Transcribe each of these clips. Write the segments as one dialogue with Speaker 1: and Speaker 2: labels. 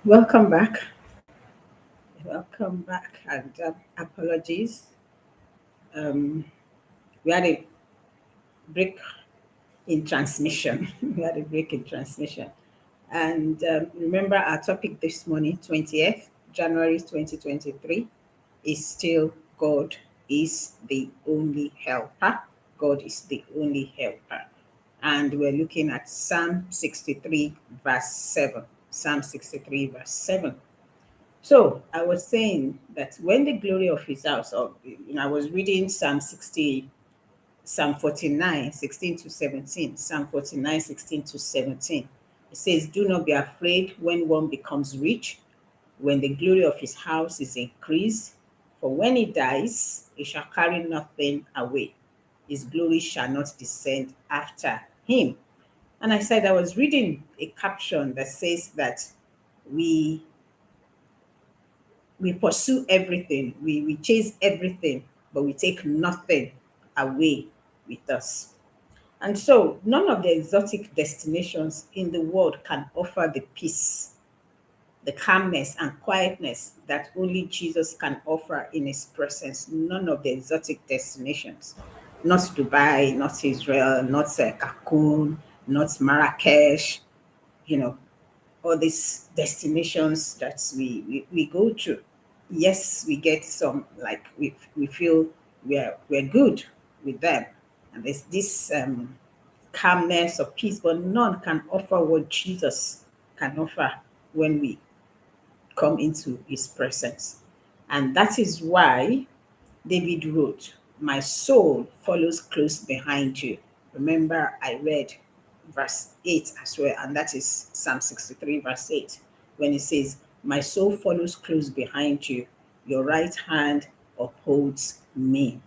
Speaker 1: Welcome back. Welcome back. And apologies. Um, we had a break in transmission. We had a break in transmission. And remember, our topic this morning, 20th January 2023, is still God is the only helper. God is the only helper. And we're looking at Psalm 63, verse 7. Psalm 63, verse 7. So I was saying that when the glory of his house, or I was reading Psalm 60, Psalm 49, 16 to 17, Psalm 49, 16 to 17. It says, "Do not be afraid when one becomes rich, when the glory of his house is increased. For when he dies, he shall carry nothing away. His glory shall not descend after him." And I said, I was reading a caption that says that we we pursue everything, we chase everything, but we take nothing away with us. And so, none of the exotic destinations in the world can offer the peace, the calmness, and quietness that only Jesus can offer in his presence. None of the exotic destinations, not Dubai, not Israel, not Cancun, not Marrakesh, you know, all these destinations that we go to. Yes, we get some, like we feel we're good with them, and there's this calmness or peace, but none can offer what Jesus can offer when we come into his presence. And that is why David wrote, "My soul follows close behind you." Remember, I read verse 8 as well, and that is Psalm 63, verse 8, when it says, "My soul follows close behind you, your right hand upholds me."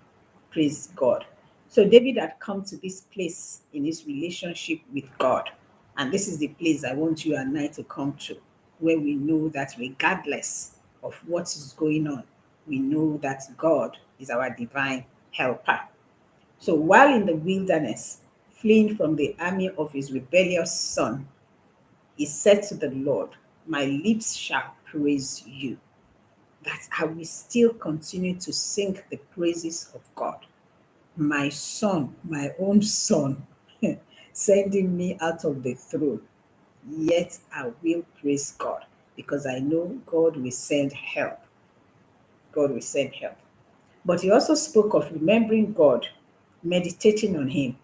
Speaker 1: Praise God. So David had come to this place in his relationship with God. And this is the place I want you and I to come to, where we know that regardless of what is going on, we know that God is our divine helper. So while in the wilderness, fleeing from the army of his rebellious son, he said to the Lord, "My lips shall praise you." That I will still continue to sing the praises of God. My son, my own son, sending me out of the throne. Yet I will praise God because I know God will send help. God will send help. But he also spoke of remembering God, meditating on him,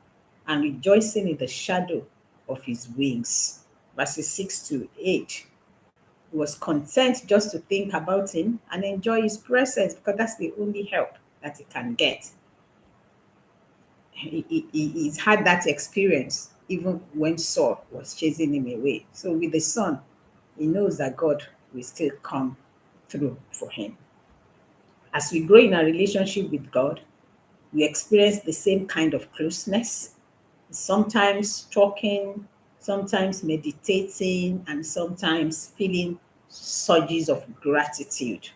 Speaker 1: and rejoicing in the shadow of his wings. Verses 6 to 8. He was content just to think about him and enjoy his presence because that's the only help that he can get. He's had that experience even when Saul was chasing him away. So with the son, he knows that God will still come through for him. As we grow in our relationship with God, we experience the same kind of closeness, sometimes talking, sometimes meditating, and sometimes feeling surges of gratitude.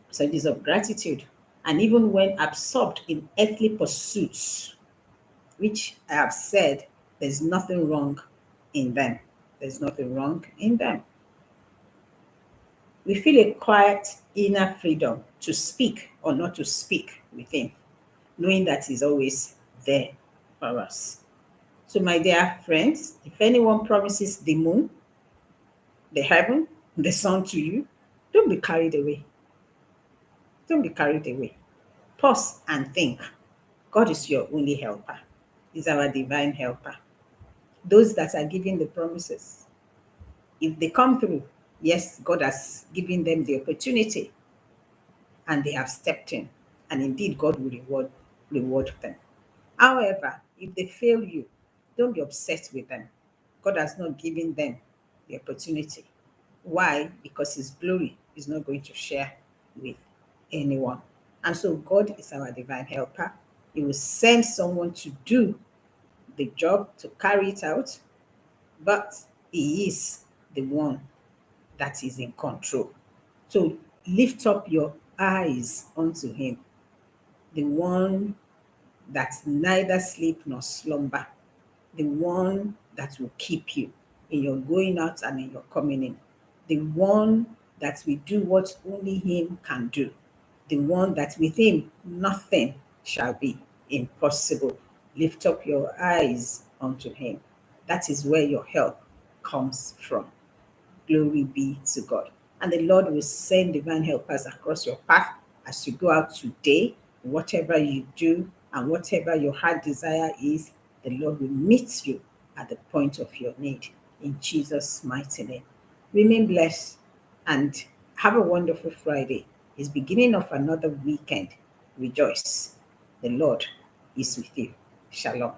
Speaker 1: Surges of gratitude. And even when absorbed in earthly pursuits, which I have said, there's nothing wrong in them. There's nothing wrong in them. We feel a quiet inner freedom to speak or not to speak with Him, knowing that He's always there for us. So, my dear friends, if anyone promises the moon, the heaven, the sun to you, don't be carried away. Don't be carried away. Pause and think. God is your only helper. He's our divine helper. Those that are giving the promises, if they come through, yes, God has given them the opportunity and they have stepped in. And indeed, God will reward them. However, if they fail you, don't be upset with them. God has not given them the opportunity. Why? Because His glory is not going to share with anyone. And so God is our divine helper. He will send someone to do the job, to carry it out, but He is the one that is in control. So lift up your eyes unto Him, the one that neither sleep nor slumber, the one that will keep you. in your going out and in your coming in. The one that will do what only Him can do. The one that with Him nothing shall be impossible. Lift up your eyes unto Him. That is where your help comes from. Glory be to God. And the Lord will send divine helpers across your path as you go out today. Whatever you do and whatever your heart desire is, the Lord will meet you at the point of your need. In Jesus' mighty name. Remain blessed and have a wonderful Friday. It's beginning of another weekend. Rejoice. The Lord is with you. Shalom.